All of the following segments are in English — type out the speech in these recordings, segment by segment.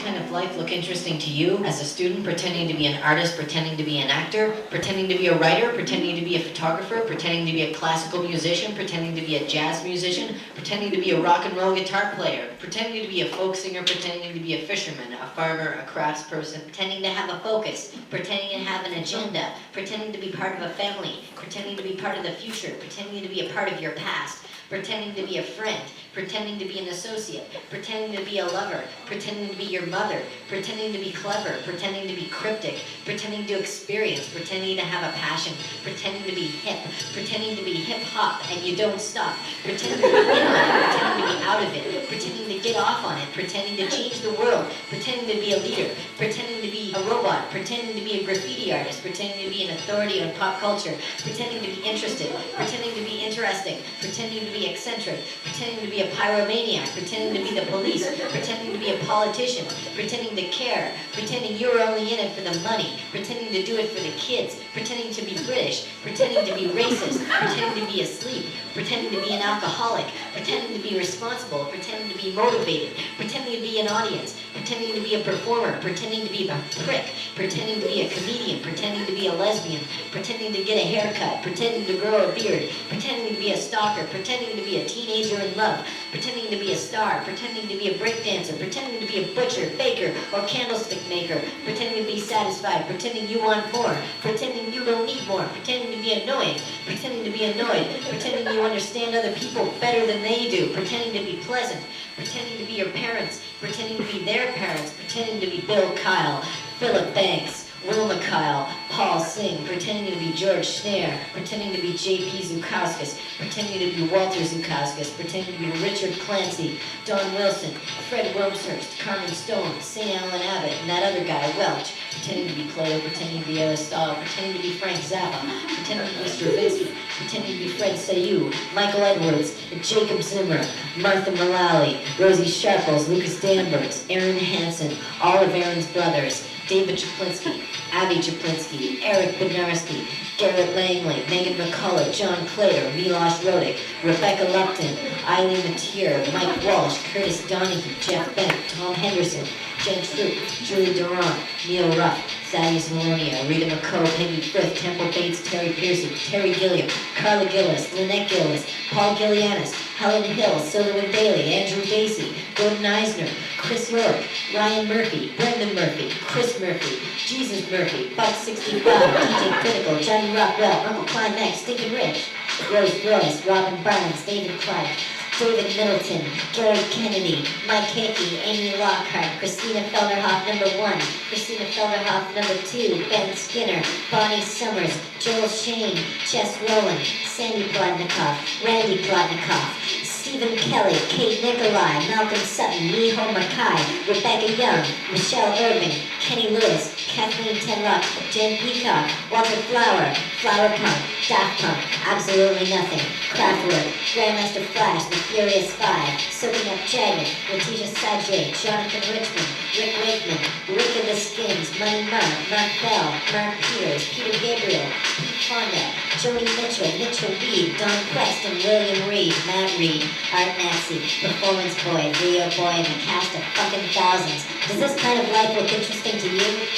kind of life look interesting to you as a student, pretending to be an artist, pretending to be an actor, pretending to be a writer, pretending to be a photographer, pretending to be a classical musician, pretending to be a jazz musician, pretending to be a rock and roll guitar player, pretending to be a folk singer, pretending to be a fisherman, a farmer, a craftsperson, pretending to have a focus, pretending to have an agenda, pretending to be part of a family, pretending to be part of the future, pretending to be a part of your past, pretending to be a friend, pretending to be an associate, pretending to be a lover, pretending to be your mother, pretending to be clever, pretending to be cryptic, pretending to experience, pretending to have a passion, pretending to be hip, pretending to be hip-hop and you don't stop, pretending to be in on it, pretending to be out of it, pretending to get off on it, pretending to change the world, pretending to be a leader, pretending to be a robot, pretending to be a graffiti artist, pretending to be an authority on pop culture, pretending to be interested, pretending to be interesting, pretending to be eccentric, pretending to be a pyromaniac, pretending to be the police, pretending to be a politician, pretending to care, pretending you're only in it for the money, pretending to do it for the kids, pretending to be British, pretending to be racist, pretending to be asleep, pretending to be an alcoholic, pretending to be responsible, pretending to be motivated, pretending to be an audience, pretending to be a performer, pretending to be a prick, pretending to be a comedian, pretending to be a lesbian, pretending to get a haircut, pretending to grow a beard, pretending to be a stalker, pretending to be a teenager in love, pretending to be a star, pretending to be a breakdancer, pretending to be a butcher, baker, or candlestick maker, pretending to be satisfied, pretending you want more, pretending you don't need more, pretending to be annoying, pretending to be annoyed, pretending you understand other people better than they do, pretending to be pleasant, pretending to be your parents, pretending to be their parents, pretending to be Bill Kyle, Philip Banks, Wilma Kyle, Paul Singh, pretending to be George Schneier, pretending to be J.P. Zukowskis, pretending to be Walter Zukowskis, pretending to be Richard Clancy, Don Wilson, Fred Wilmshurst, Carmen Stone, St. Alan Abbott, and that other guy, Welch, pretending to be Plato, pretending to be Aristotle, pretending to be Frank Zappa, pretending to be Stravinsky, pretending to be Fred Sayou, Michael Edwards, Jacob Zimmer, Martha Mullally, Rosie Sharples, Lucas Danvers, Aaron Hansen, all of Aaron's brothers, David Chaplinsky, Abby Chaplinsky, Eric Bednarski, Garrett Langley, Megan McCullough, John Clater, Milosh Rodick, Rebecca Lupton, Eileen Matier, Mike Walsh, Curtis Donahue, Jeff Bennett, Tom Henderson, Jen Troop, Julie Durant, Neil Ruff, Thaddeus Malonia, Rita McCoe, Peggy Frith, Temple Bates, Terry Pearson, Terry Gilliam, Carla Gillis, Lynette Gillis, Paul Gillianis, Helen Hill, Sullivan Bailey, Andrew Basie, Gordon Eisner, Chris York, Ryan Murphy, Brendan Murphy, Chris Murphy, Jesus Murphy, Buck 65, DJ Critical, Johnny Rockwell, Uncle Klein Max, Stinkin' Rich, Rose Royce, Robin Barnes, David Clark, David Middleton, Gary Kennedy, Mike Hickey, Amy Lockhart, Christina Felderhoff #1, Christina Felderhoff #2, Ben Skinner, Bonnie Summers, Joel Shane, Jess Rowland, Sandy Plotnikoff, Randy Plotnikoff, Stephen Kelly, Kate Nikolai, Malcolm Sutton, Miho Mackay, Rebecca Young, Michelle Irving, Kenny Lewis, Kathleen Tenrock, Jen Peacock, Walter Flower, Flower Punk, Daft Punk, Absolutely Nothing, Kraftwerk, Grandmaster Flash, The Furious Five, Soaking Up Jagged, Letitia Sajay, Jonathan Richmond, Rick Wakeman, Rick of the Skins, Money Mark, Mark Bell, Mark Peters, Peter Gabriel, Pete Fonda, Joni Mitchell, Mitchell Reed, Don Preston, William Reed, Matt Reed, Art Nazi, Performance Boy, Video Boy, and a cast of fucking thousands. Does this kind of life look interesting to you?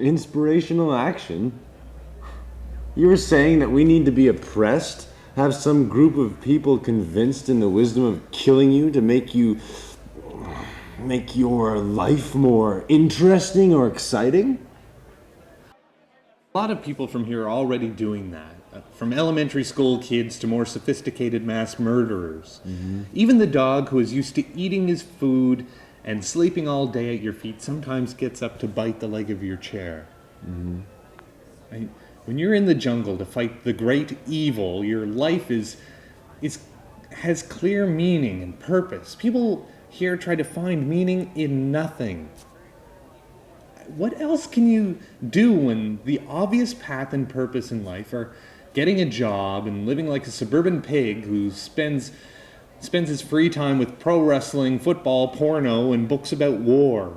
Inspirational action? You were saying that we need to be oppressed? Have some group of people convinced in the wisdom of killing you to make your life more interesting or exciting? A lot of people from here are already doing that. From elementary school kids to more sophisticated mass murderers. Mm-hmm. Even the dog who is used to eating his food and sleeping all day at your feet sometimes gets up to bite the leg of your chair. Mm-hmm. When you're in the jungle to fight the great evil, your life has clear meaning and purpose. People here try to find meaning in nothing. What else can you do when the obvious path and purpose in life are getting a job and living like a suburban pig who spends his free time with pro wrestling, football, porno, and books about war?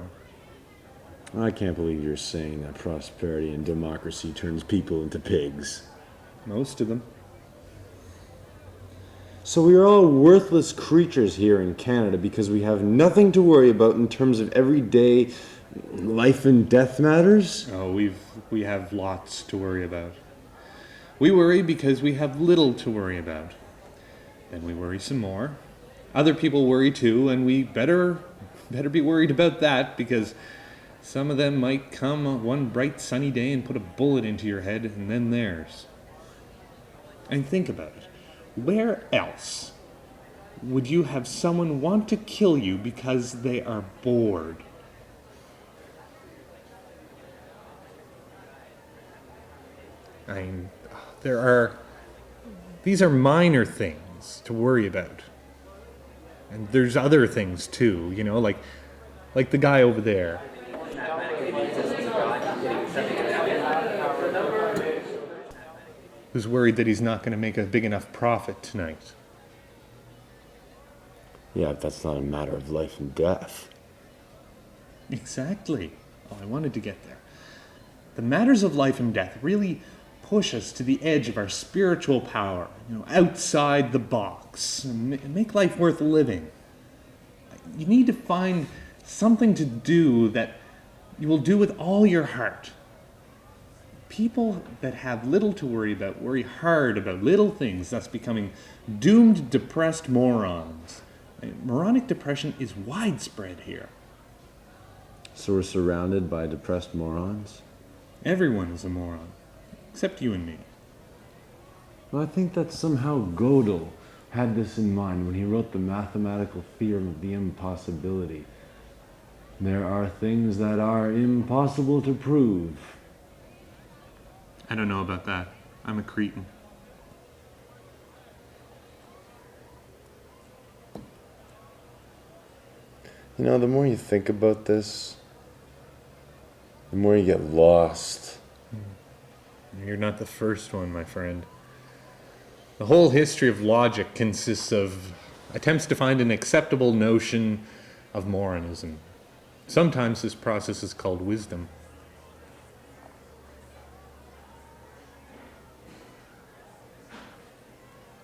I can't believe you're saying that prosperity and democracy turns people into pigs. Most of them. So we are all worthless creatures here in Canada because we have nothing to worry about in terms of everyday life and death matters? Oh, we have lots to worry about. We worry because we have little to worry about. Then we worry some more. Other people worry too, and we better be worried about that because some of them might come one bright sunny day and put a bullet into your head and then theirs. And think about it. Where else would you have someone want to kill you because they are bored? These are minor things to worry about. And there's other things too, like the guy over there. Who's worried that he's not going to make a big enough profit tonight. Yeah, that's not a matter of life and death. Exactly. Oh, I wanted to get there. The matters of life and death really push us to the edge of our spiritual power, outside the box, and make life worth living. You need to find something to do that you will do with all your heart. People that have little to worry about worry hard about little things, thus becoming doomed, depressed morons. Moronic depression is widespread here. So we're surrounded by depressed morons? Everyone is a moron, except you and me. Well, I think that somehow Gödel had this in mind when he wrote the mathematical theorem of the impossibility. There are things that are impossible to prove. I don't know about that. I'm a cretin. The more you think about this, the more you get lost. You're not the first one, my friend. The whole history of logic consists of attempts to find an acceptable notion of moranism. Sometimes this process is called wisdom.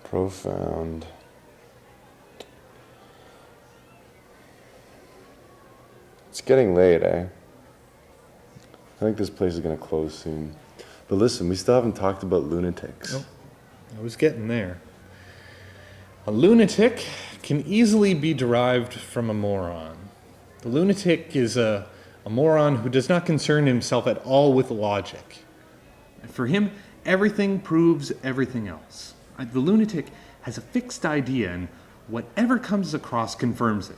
Profound. It's getting late, eh? I think this place is going to close soon. But listen, we still haven't talked about lunatics. Oh, I was getting there. A lunatic can easily be derived from a moron. The lunatic is a moron who does not concern himself at all with logic. For him, everything proves everything else. The lunatic has a fixed idea, and whatever comes across confirms it.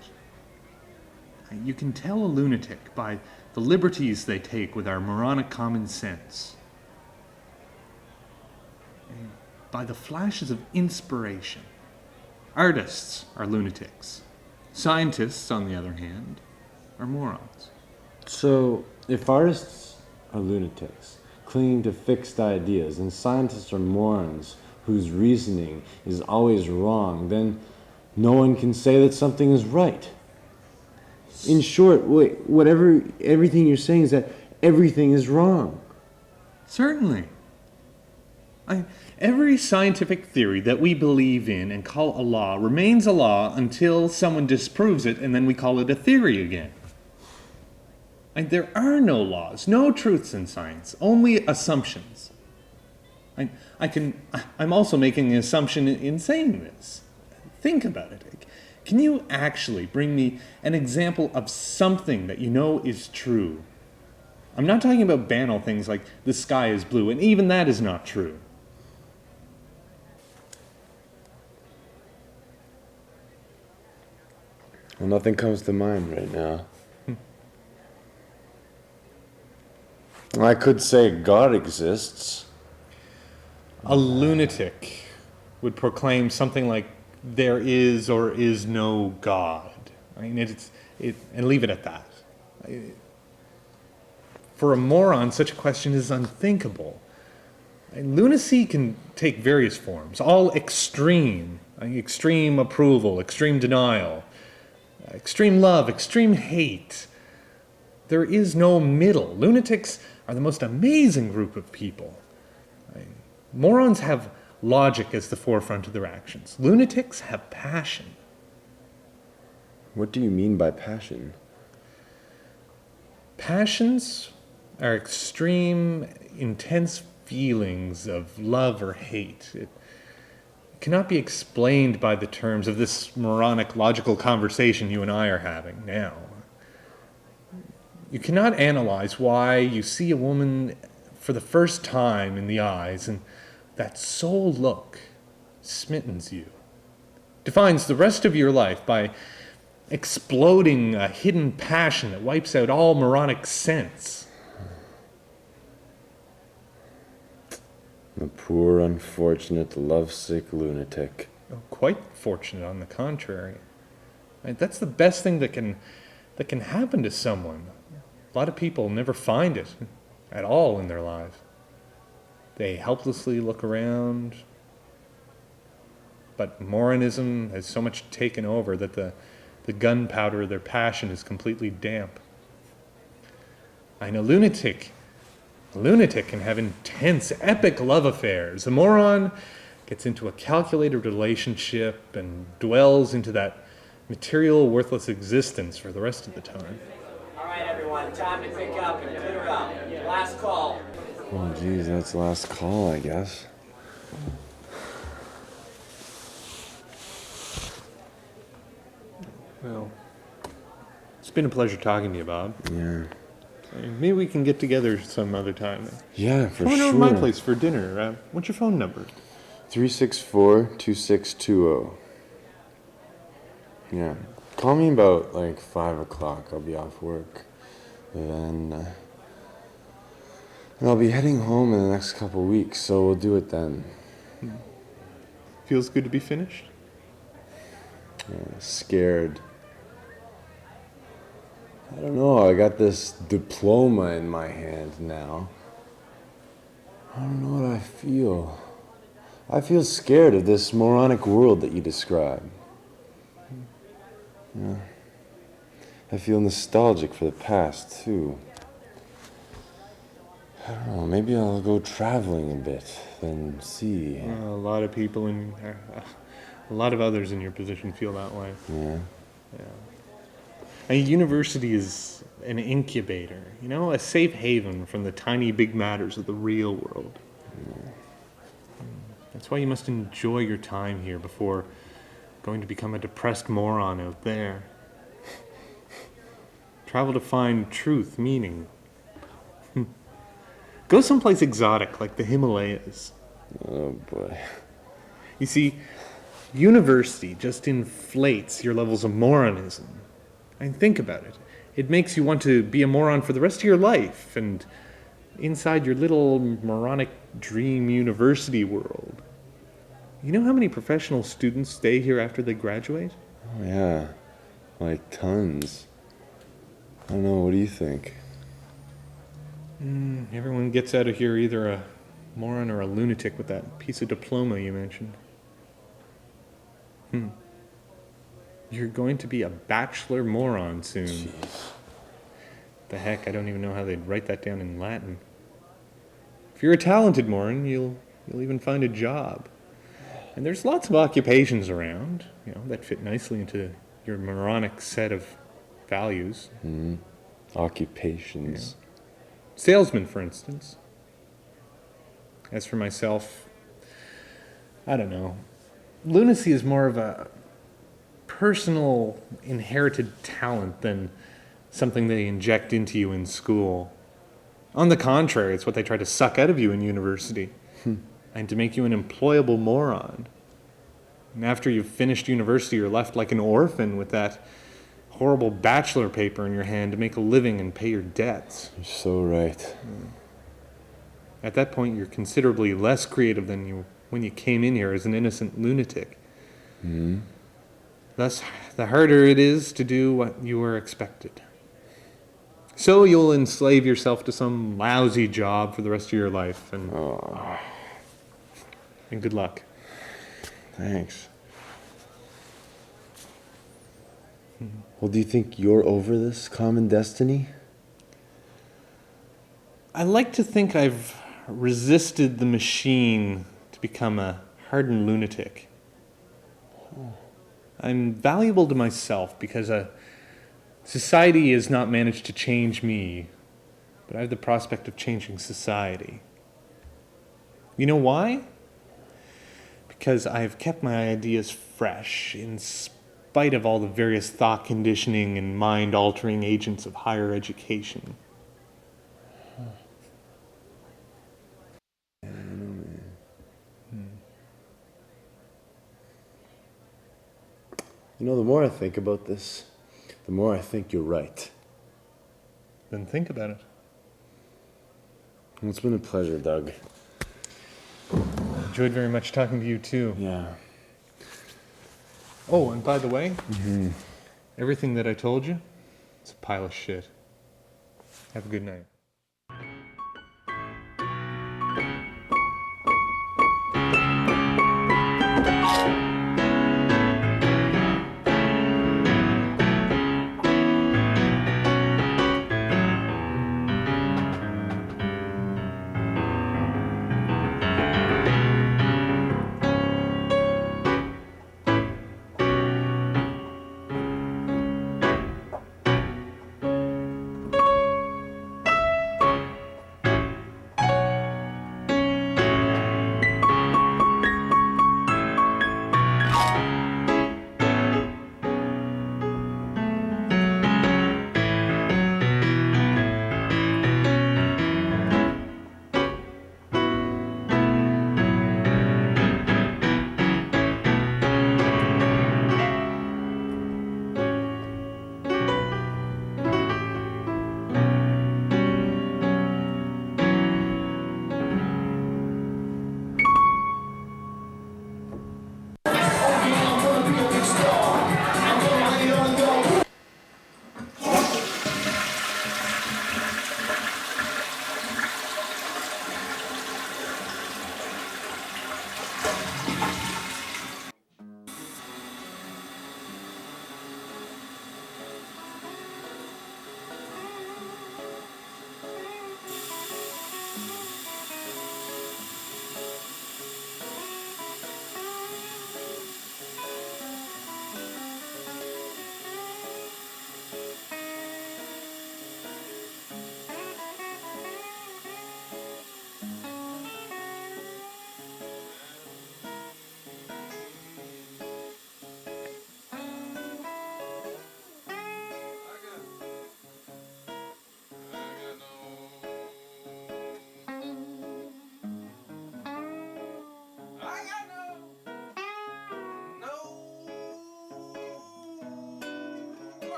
You can tell a lunatic by the liberties they take with our moronic common sense, and by the flashes of inspiration. Artists are lunatics. Scientists, on the other hand, are morons. So, if artists are lunatics, clinging to fixed ideas, and scientists are morons whose reasoning is always wrong, then no one can say that something is right. In short, everything you're saying is that everything is wrong. Certainly. Every scientific theory that we believe in and call a law remains a law until someone disproves it, and then we call it a theory again. And there are no laws, no truths in science, only assumptions. I'm also making an assumption in saying this. Think about it. Can you actually bring me an example of something that you know is true? I'm not talking about banal things like the sky is blue, and even that is not true. Well, nothing comes to mind right now. I could say God exists. A lunatic would proclaim something like, there is or is no God. I mean, and leave it at that. For a moron, such a question is unthinkable. And lunacy can take various forms, all extreme. Extreme approval, extreme denial, extreme love, extreme hate. There is no middle. Lunatics are the most amazing group of people. Morons have logic as the forefront of their actions. Lunatics have passion. What do you mean by passion? Passions are extreme, intense feelings of love or hate. It cannot be explained by the terms of this moronic logical conversation you and I are having now. You cannot analyze why you see a woman for the first time in the eyes and that sole look smittens you, defines the rest of your life by exploding a hidden passion that wipes out all moronic sense. A poor, unfortunate, lovesick lunatic. Oh, quite fortunate, on the contrary. That's the best thing that can happen to someone. A lot of people never find it at all in their lives. They helplessly look around, but moronism has so much taken over that the gunpowder of their passion is completely damp. A lunatic can have intense, epic love affairs. A moron gets into a calculated relationship and dwells into that material, worthless existence for the rest of the time. All right, everyone, time to pick up and clear up. Last call. Oh, geez, that's last call, I guess. Well, it's been a pleasure talking to you, Bob. Yeah. Maybe we can get together some other time. Yeah, for Come on sure. over to my place for dinner. What's your phone number? 364-2620. Yeah. Call me about like 5 o'clock. I'll be off work. Then and I'll be heading home in the next couple weeks, so we'll do it then. Feels good to be finished? Scared. I don't know, I got this diploma in my hand now. I don't know what I feel. I feel scared of this moronic world that you describe. Yeah. I feel nostalgic for the past, too. I don't know, maybe I'll go traveling a bit, then see. A lot of people a lot of others in your position feel that way. Yeah. A university is an incubator, a safe haven from the tiny big matters of the real world. That's why you must enjoy your time here before going to become a depressed moron out there. Travel to find truth, meaning. Go someplace exotic like the Himalayas. Oh boy. You see, university just inflates your levels of moronism. And think about it. It makes you want to be a moron for the rest of your life and inside your little moronic dream university world. You know how many professional students stay here after they graduate? Oh yeah, like tons. I don't know, what do you think? Everyone gets out of here either a moron or a lunatic with that piece of diploma you mentioned. You're going to be a bachelor moron soon. Jeez. The heck, I don't even know how they'd write that down in Latin. If you're a talented moron, you'll even find a job. And there's lots of occupations around, that fit nicely into your moronic set of values. occupations. Salesman, for instance. As for myself, I don't know. Lunacy is more of a personal, inherited talent than something they inject into you in school. On the contrary, it's what they try to suck out of you in university and to make you an employable moron. And after you've finished university, you're left like an orphan with that horrible bachelor paper in your hand to make a living and pay your debts. You're so right. At that point, you're considerably less creative than you when you came in here as an innocent lunatic. Thus, the harder it is to do what you were expected. So you'll enslave yourself to some lousy job for the rest of your life, and good luck. Thanks. Well, do you think you're over this common destiny? I like to think I've resisted the machine to become a hardened lunatic. I'm valuable to myself because society has not managed to change me, but I have the prospect of changing society. You know why? Because I've kept my ideas fresh in spite of all the various thought conditioning and mind-altering agents of higher education. You know, the more I think about this, the more I think you're right. Then think about it. Well, it's been a pleasure, Doug. Enjoyed very much talking to you too. Yeah. Oh, and by the way, everything that I told you, it's a pile of shit. Have a good night.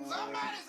Somebody